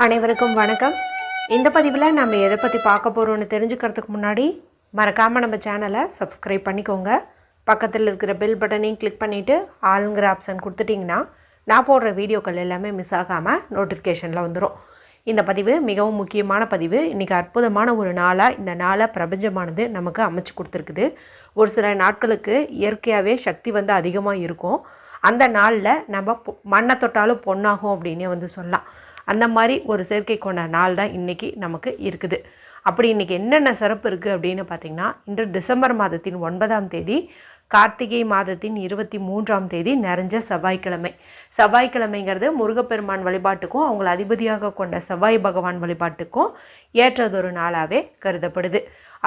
அனைவருக்கும் வணக்கம். இந்த பதிவில் நம்ம எதை பற்றி பார்க்க போகிறோன்னு தெரிஞ்சுக்கிறதுக்கு முன்னாடி மறக்காமல் நம்ம சேனலை சப்ஸ்கிரைப் பண்ணிக்கோங்க. பக்கத்தில் இருக்கிற பெல் பட்டனையும் கிளிக் பண்ணிவிட்டு ஆளுங்கிற ஆப்ஷன் கொடுத்துட்டிங்கன்னா நான் போடுற வீடியோக்கள் எல்லாமே மிஸ் ஆகாமல் நோட்டிஃபிகேஷனில் வந்துடும். இந்த பதிவு மிகவும் முக்கியமான பதிவு. இன்றைக்கி அற்புதமான ஒரு நாளாக இந்த நாளை பிரபஞ்சமானது நமக்கு அமைச்சு கொடுத்துருக்குது. ஒரு சில நாட்களுக்கு இயற்கையாகவே சக்தி வந்து அதிகமாக இருக்கும். அந்த நாளில் நம்ம மண்ணை தொட்டாலும் பொண்ணாகும் அப்படின்னு சொல்லலாம். அந்த மாதிரி ஒரு செயற்கை கொண்ட நாள் தான் இன்றைக்கி நமக்கு இருக்குது. அப்படி இன்றைக்கி என்னென்ன சிறப்பு இருக்குது அப்படின்னு பார்த்திங்கன்னா, இன்று டிசம்பர் மாதத்தின் 9ஆம் தேதி, கார்த்திகை மாதத்தின் 23ஆம் தேதி நிறைஞ்ச செவ்வாய்க்கிழமை. செவ்வாய்க்கிழமைங்கிறது முருகப்பெருமான் வழிபாட்டுக்கும் அவங்கள அதிபதியாக கொண்ட செவ்வாய் பகவான் வழிபாட்டுக்கும் ஏற்றதொரு நாளாகவே கருதப்படுது.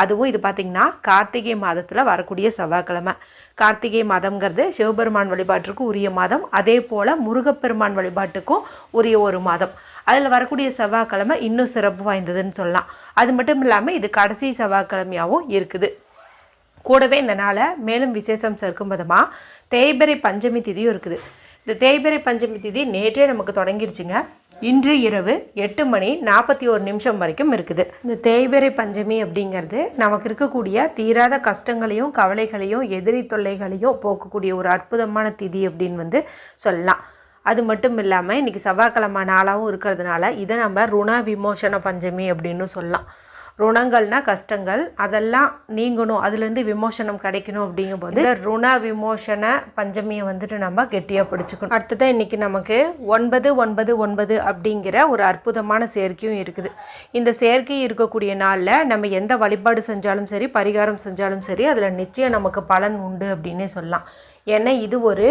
அதுவும் இது பார்த்திங்கன்னா கார்த்திகை மாதத்தில் வரக்கூடிய செவ்வாய்க்கிழமை. கார்த்திகை மாதம்ங்கிறது சிவபெருமான் வழிபாட்டுக்கு உரிய மாதம், அதே போல் முருகப்பெருமான் வழிபாட்டுக்கும் உரிய ஒரு மாதம். அதில் வரக்கூடிய செவ்வாய்க்கிழமை இன்னும் சிறப்பு வாய்ந்ததுன்னு சொல்லலாம். அது மட்டும் இல்லாமல் இது கடைசி செவ்வாய்க்கிழமையாகவும் இருக்குது. கூடவே இந்த நாளை மேலும் விசேஷம் சேர்க்கும் விதமாக தேய்பிறை பஞ்சமி திதியும் இருக்குது. இந்த தேய்பிறை பஞ்சமி திதி நேற்றே நமக்கு தொடங்கிடுச்சுங்க. இன்று இரவு 8:41 வரைக்கும் இருக்குது. இந்த தேய்பிறை பஞ்சமி அப்படிங்கிறது நமக்கு இருக்கக்கூடிய தீராத கஷ்டங்களையும் கவலைகளையும் எதிரி தொல்லைகளையும் போக்கக்கூடிய ஒரு அற்புதமான திதி அப்படின்னு சொல்லலாம். அது மட்டும் இல்லாமல் இன்றைக்கி செவ்வாய்க்கிழமை நாளாகவும் இருக்கிறதுனால இதை நம்ம ருண விமோசன பஞ்சமி அப்படின்னு சொல்லலாம். ருணங்கள்னால் கஷ்டங்கள், அதெல்லாம் நீங்கணும், அதுலேருந்து விமோசனம் கிடைக்கணும். அப்படிங்கும்போது ருண விமோசன பஞ்சமியை நம்ம கெட்டியாக பிடிச்சிக்கணும். அடுத்ததான் இன்றைக்கி நமக்கு 999 அப்படிங்கிற ஒரு அற்புதமான செயற்கையும் இருக்குது. இந்த செயற்கை இருக்கக்கூடிய நாளில் நம்ம எந்த வழிபாடு செஞ்சாலும் சரி, பரிகாரம் செஞ்சாலும் சரி, அதில் நிச்சயம் நமக்கு பலன் உண்டு அப்படின்னே சொல்லலாம். ஏன்னா இது ஒரு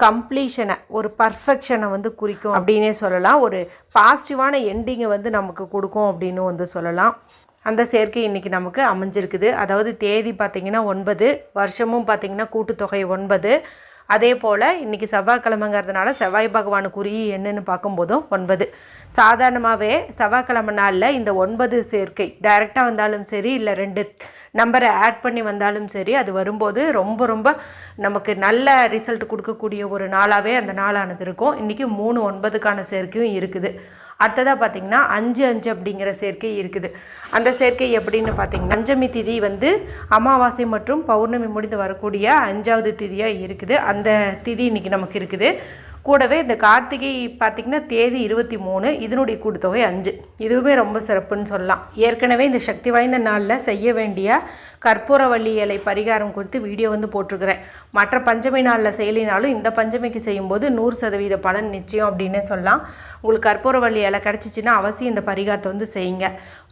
கம்ப்ளீஷனை, ஒரு பர்ஃபெக்ஷனை குறிக்கும் அப்படின்னே சொல்லலாம். ஒரு பாசிட்டிவான எண்டிங்கை நமக்கு கொடுக்கும் அப்படின்னு சொல்லலாம். அந்த சேர்க்கை இன்றைக்கி நமக்கு அமைஞ்சிருக்குது. அதாவது தேதி பார்த்திங்கன்னா 9, வருஷமும் பார்த்திங்கன்னா கூட்டுத்தொகை 9. அதே போல் இன்றைக்கி செவ்வாய்க்கிழமைங்கிறதுனால செவ்வாய் பகவானுக்குரிய என்னன்னு பார்க்கும்போதும் 9. சாதாரணமாகவே செவ்வாய்க்கிழமை நாளில் இந்த 9 சேர்க்கை டைரெக்டாக வந்தாலும் சரி, இல்லை 2 நம்பரை ஆட் பண்ணி வந்தாலும் சரி, அது வரும்போது ரொம்ப ரொம்ப நமக்கு நல்ல ரிசல்ட் கொடுக்கக்கூடிய ஒரு நாளாகவே அந்த நாளானது இருக்கும். இன்றைக்கி 3/9க்கான சேர்க்கையும் இருக்குது. அடுத்ததாக பார்த்திங்கன்னா 5/5 அப்படிங்கிற சேர்க்கை இருக்குது. அந்த சேர்க்கை எப்படின்னு பார்த்திங்கன்னா, பஞ்சமி திதி அமாவாசை மற்றும் பௌர்ணமி முடிந்து வரக்கூடிய 5வது திதியாக இருக்குது. அந்த திதி இன்றைக்கி நமக்கு இருக்குது. கூடவே இந்த கார்த்திகை பார்த்திங்கன்னா தேதி 23, இதனுடைய கூட்டுத்தொகை 5. இதுவுமே ரொம்ப சிறப்புன்னு சொல்லலாம். ஏற்கனவே இந்த சக்தி வாய்ந்த நாளில் செய்ய வேண்டிய கற்பூரவள்ளி இலை பரிகாரம் குறித்து வீடியோ போட்டிருக்கிறேன். மற்ற பஞ்சமி நாளில் செய்யலினாலும் இந்த பஞ்சமிக்கு செய்யும்போது 100% பலன் நிச்சயம் அப்படின்னு சொல்லலாம். உங்களுக்கு கற்பூரவள்ளி இலை கிடச்சிச்சின்னா அவசியம் இந்த பரிகாரத்தை செய்யுங்க.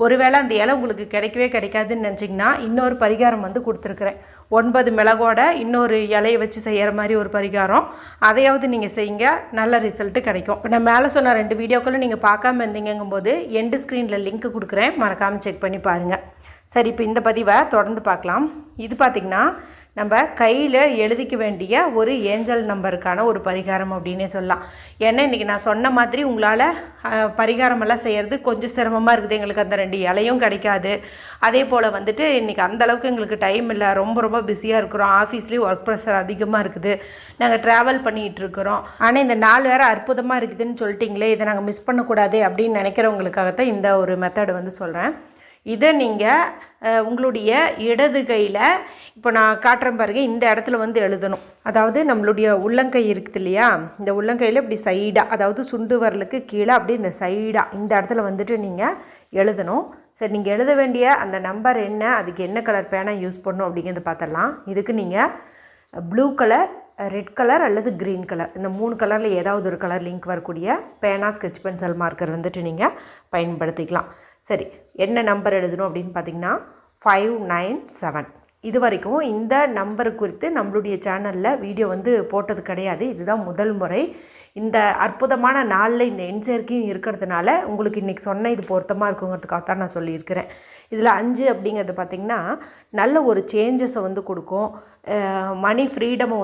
ஒருவேளை அந்த இலை உங்களுக்கு கிடைக்கவே கிடைக்காதுன்னு நினச்சிங்கன்னா இன்னொரு பரிகாரம் கொடுத்துருக்குறேன். 9 மிளகோட இன்னொரு இலையை வச்சு செய்கிற மாதிரி ஒரு பரிகாரம், அதையாவது நீங்கள் செய்யுங்க, நல்ல ரிசல்ட்டு கிடைக்கும். இப்போ நான் மேலே சொன்ன 2 வீடியோக்களும் நீங்கள் பார்க்காம இருந்தீங்கும்போது எண்டு ஸ்க்ரீனில் லிங்க் கொடுக்குறேன், மறக்காமல் செக் பண்ணி பாருங்கள். சரி, இப்போ இந்த பதிவை தொடர்ந்து பார்க்கலாம். இது பார்த்திங்கன்னா நம்ம கையில் எழுதிக்க வேண்டிய ஒரு ஏஞ்சல் நம்பருக்கான ஒரு பரிகாரம் அப்படின்னே சொல்லலாம். ஏன்னா இன்றைக்கி நான் சொன்ன மாதிரி உங்களால் பரிகாரமெல்லாம் செய்கிறது கொஞ்சம் சிரமமாக இருக்குது. எங்களுக்கு அந்த 2 இலையும் கிடைக்காது. அதே போல் இன்றைக்கி அந்தளவுக்கு எங்களுக்கு டைம் இல்லை, ரொம்ப ரொம்ப பிஸியாக இருக்கிறோம், ஆஃபீஸ்லேயும் ஒர்க் ப்ரெஷர் அதிகமாக இருக்குது, நாங்கள் ட்ராவல் பண்ணிகிட்ருக்கிறோம், ஆனால் இந்த நாள் வேறு அற்புதமாக இருக்குதுன்னு சொல்லிட்டிங்களே, இதை நாங்கள் மிஸ் பண்ணக்கூடாது அப்படின்னு நினைக்கிறவங்களுக்காகத்தான் இந்த ஒரு மெத்தடு சொல்கிறேன். இதை நீங்கள் உங்களுடைய இடது கையில் இப்போ நான் காட்டுறேன் பாருங்கள், இந்த இடத்துல எழுதணும். அதாவது நம்மளுடைய உள்ளங்கை இருக்குது இல்லையா, இந்த உள்ளங்கையில் இப்படி சைடாக, அதாவது சுண்டு வரலுக்கு கீழே அப்படி இந்த சைடாக இந்த இடத்துல நீங்கள் எழுதணும். சரி, நீங்கள் எழுத வேண்டிய அந்த நம்பர் என்ன, அதுக்கு என்ன கலர் பேனா யூஸ் பண்ணணும் அப்படிங்கிறது பார்த்துடலாம். இதுக்கு நீங்கள் ப்ளூ கலர், ரெட் கலர் அல்லது க்ரீன் கலர், இந்த 3 கலரில் ஏதாவது ஒரு கலர் லிங்க் வரக்கூடிய பேனா, ஸ்கெட்ச் பென்சில், மார்க்கர் நீங்கள் பயன்படுத்திக்கலாம். சரி, என்ன நம்பர் எழுதணும் அப்படின்னு பார்த்திங்கன்னா 597. இது வரைக்கும் இந்த நம்பர் குறித்து நம்மளுடைய சேனலில் வீடியோ போட்டது கிடையாது. இதுதான் முதல் முறை. இந்த அற்புதமான நாளில் இந்த எண் சேர்க்கையும் இருக்கிறதுனால உங்களுக்கு இன்றைக்கி சொன்ன இது பொருத்தமாக இருக்குங்கிறதுக்காக தான் நான் சொல்லியிருக்கிறேன். இதில் 5 அப்படிங்கிறது பார்த்திங்கன்னா நல்ல ஒரு சேஞ்சஸை கொடுக்கும், மணி ஃப்ரீடமை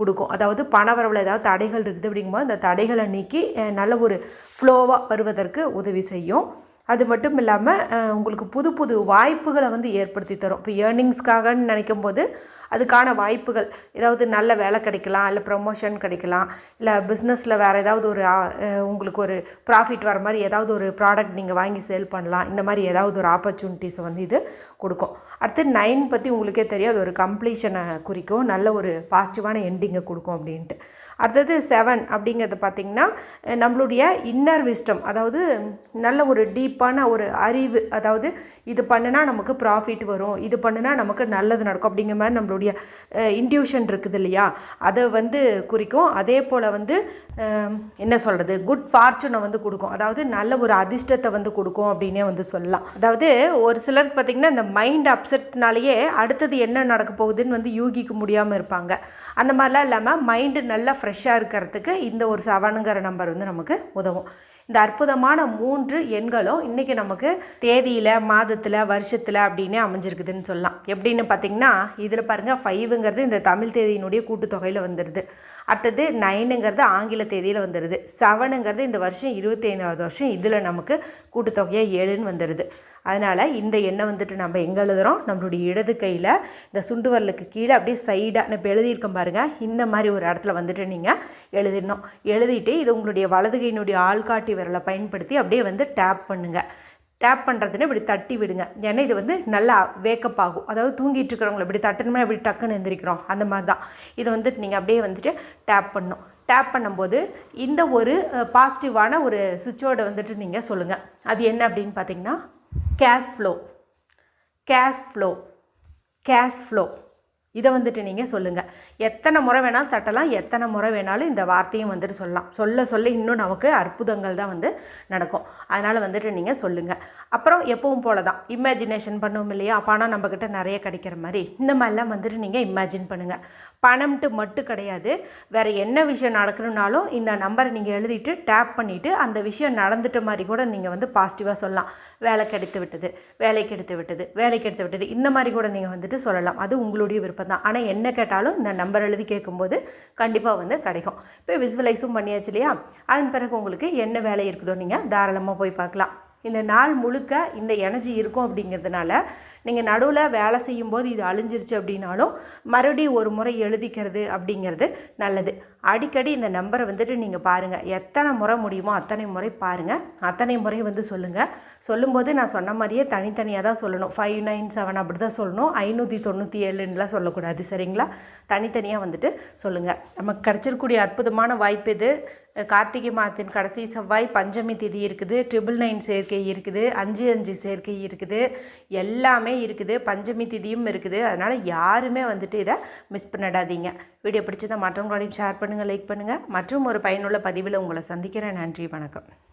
கொடுக்கும். அதாவது பணவரவில் ஏதாவது தடைகள் இருக்குது அப்படிங்கும்போது அந்த தடைகளை நீக்கி நல்ல ஒரு ஃப்ளோவாக வருவதற்கு உதவி செய்யும். அது மட்டும் இல்லாமல் உங்களுக்கு புது புது வாய்ப்புகளை வந்து ஏற்படுத்தி தரும். இப்போ ஏர்னிங்ஸ்க்காகன்னு நினைக்கும் போது அதுக்கான வாய்ப்புகள், ஏதாவது நல்ல வேலை கிடைக்கலாம், இல்லை ப்ரமோஷன் கிடைக்கலாம், இல்லை பிஸ்னஸில் வேறு ஏதாவது ஒரு உங்களுக்கு ஒரு ப்ராஃபிட் வர மாதிரி ஏதாவது ஒரு ப்ராடக்ட் நீங்கள் வாங்கி சேல் பண்ணலாம். இந்த மாதிரி ஏதாவது ஒரு ஆப்பர்ச்சுனிட்டிஸை வந்து இது கொடுக்கும். அடுத்து 9 பற்றி உங்களுக்கே தெரியும், அது ஒரு கம்ப்ளீஷனை குறிக்கும், நல்ல ஒரு பாசிட்டிவான எண்டிங்கை கொடுக்கும் அப்படின்ட்டு. அடுத்தது 7 அப்படிங்கிறது பார்த்திங்கன்னா நம்மளுடைய இன்னர் விஸ்டம், அதாவது நல்ல ஒரு டீப்பான ஒரு அறிவு, அதாவது இது பண்ணுனா நமக்கு ப்ராஃபிட் வரும், இது பண்ணுனா நமக்கு நல்லது நடக்கும் அப்படிங்கிற மாதிரி நம்மளுடைய இன்ட்யூஷன் இருக்குது இல்லையா, அதை வந்து குறிக்கும். அதே போல் வந்து என்ன சொல்கிறது, குட் ஃபார்ச்சூனை வந்து கொடுக்கும், அதாவது நல்ல ஒரு அதிர்ஷ்டத்தை வந்து கொடுக்கும் அப்படின்னே வந்து சொல்லலாம். அதாவது ஒரு சிலருக்கு பார்த்திங்கன்னா இந்த மைண்ட் அப்செட்னாலேயே அடுத்தது என்ன நடக்க போகுதுன்னு வந்து யூகிக்க முடியாமல் இருப்பாங்க. அந்த மாதிரிலாம் இல்லாமல் மைண்டு நல்லா ஃப்ரெஷ்ஷாக இருக்கிறதுக்கு இந்த ஒரு 7ங்கிற நம்பர் வந்து நமக்கு உதவும். இந்த அற்புதமான 3 எண்களும் இன்றைக்கி நமக்கு தேதியில், மாதத்தில், வருஷத்தில் அப்படின்னே அமைஞ்சிருக்குதுன்னு சொல்லலாம். எப்படின்னு பார்த்திங்கன்னா இதில் பாருங்கள் 5ங்கிறது இந்த தமிழ் தேதியினுடைய கூட்டுத்தொகையில் வந்துடுது. அடுத்தது 9ங்கிறது ஆங்கில தேதியில் வந்துடுது. 7ங்கிறது இந்த வருஷம் 25வது வருஷம், இதில் நமக்கு கூட்டுத்தொகையாக 7ன்னு வந்துடுது. அதனால் இந்த எண்ணை வந்துட்டு நம்ம எங்கே எழுதுகிறோம், நம்மளுடைய இடது கையில் இந்த சுண்டு வரலுக்கு கீழே அப்படியே சைடாக இப்போ எழுதியிருக்கோம் பாருங்கள், இந்த மாதிரி ஒரு இடத்துல வந்துட்டு நீங்கள் எழுதிடணும். எழுதிட்டு இது உங்களுடைய வலது கையினுடைய ஆள்காட்டி விரலை பயன்படுத்தி அப்படியே வந்து டேப் பண்ணுங்கள். டேப் பண்ணுறதுன்னு இப்படி தட்டி விடுங்க. ஏன்னா இது வந்து நல்லா வேக்கப் ஆகும். அதாவது தூங்கிட்டு இருக்கிறவங்களை இப்படி தட்டணுமே, அப்படி டக்குன்னு எந்திரிக்கிறோம், அந்த மாதிரி தான் இது வந்துட்டு நீங்கள் அப்படியே வந்துட்டு டேப் பண்ணணும். டேப் பண்ணும்போது இந்த ஒரு பாசிட்டிவான ஒரு சுவிட்சோட வந்துட்டு நீங்கள் சொல்லுங்கள். அது என்ன அப்படின்னு பார்த்தீங்கன்னா cash flow, cash flow, cash flow. இதை வந்துட்டு நீங்கள் சொல்லுங்கள். எத்தனை முறை வேணாலும் தட்டலாம், எத்தனை முறை வேணாலும் இந்த வார்த்தையும் வந்துட்டு சொல்லலாம். சொல்ல சொல்ல இன்னும் நமக்கு அற்புதங்கள் தான் வந்து நடக்கும். அதனால் வந்துட்டு நீங்கள் சொல்லுங்கள். அப்புறம் எப்பவும் போல தான் இமேஜினேஷன் பண்ணுவோம் இல்லையா, பணம் நம்மக்கிட்ட நிறைய கிடைக்கிற மாதிரி இந்த மாதிரிலாம் வந்துட்டு நீங்கள் இமேஜின் பண்ணுங்கள். பணம்ட்டு மட்டும் கிடையாது, வேறு என்ன விஷயம் நடக்கணுன்னாலும் இந்த நம்பரை நீங்கள் எழுதிட்டு டேப் பண்ணிவிட்டு அந்த விஷயம் நடந்துட்ட மாதிரி கூட நீங்கள் வந்து பாசிட்டிவாக சொல்லலாம். வேலை கிடைத்து விட்டது, வேலை கிடைத்து விட்டது, வேலை கிடைத்து விட்டது, இந்த மாதிரி கூட நீங்கள் வந்துட்டு சொல்லலாம். அது உங்களுடைய விருப்பம் தான். ஆனால் என்ன கேட்டாலும் இந்த நம்பர் எழுதி கேட்கும்போது கண்டிப்பாக வந்து கிடைக்கும். இப்போ விசுவலைஸும் பண்ணியாச்சு இல்லையா, அதன் பிறகு உங்களுக்கு என்ன வேலை இருக்குதோ நீங்கள் தாராளமாக போய் பார்க்கலாம். இந்த நாள் முழுக்க இந்த எனர்ஜி இருக்கும் அப்படிங்கிறதுனால நீங்கள் நடுவில் வேலை செய்யும்போது இது அழிஞ்சிருச்சு அப்படின்னாலும் மறுபடியும் ஒரு முறை எழுதிக்கிறது அப்படிங்கிறது நல்லது. அடிக்கடி இந்த நம்பரை வந்துட்டு நீங்கள் பாருங்கள், எத்தனை முறை முடியுமோ அத்தனை முறை பாருங்கள், அத்தனை முறை வந்து சொல்லுங்கள். சொல்லும்போது நான் சொன்ன மாதிரியே தனித்தனியாக தான் சொல்லணும். 597 அப்படி தான் சொல்லணும், 597ன்னுலாம் சொல்லக்கூடாது, சரிங்களா? தனித்தனியாக வந்துட்டு சொல்லுங்கள். நமக்கு கிடச்சிருக்கக்கூடிய அற்புதமான வாய்ப்பு இது. கார்த்திகை மாதத்தின் கடைசி செவ்வாய், பஞ்சமி திதி இருக்குது, 999 சேர்க்கை இருக்குது, 55 சேர்க்கை இருக்குது, எல்லாமே இருக்குது, பஞ்சமி திதியும் இருக்குது. அதனால் யாருமே வந்துட்டு இதை மிஸ் பண்ணிடாதீங்க. வீடியோ பிடிச்சதை மற்றவங்களோடையும் ஷேர் பண்ணுங்கள், லைக் பண்ணுங்கள். மற்றும் ஒரு பயனுள்ள பதிவில் உங்களை சந்திக்கிறேன். நன்றி, வணக்கம்.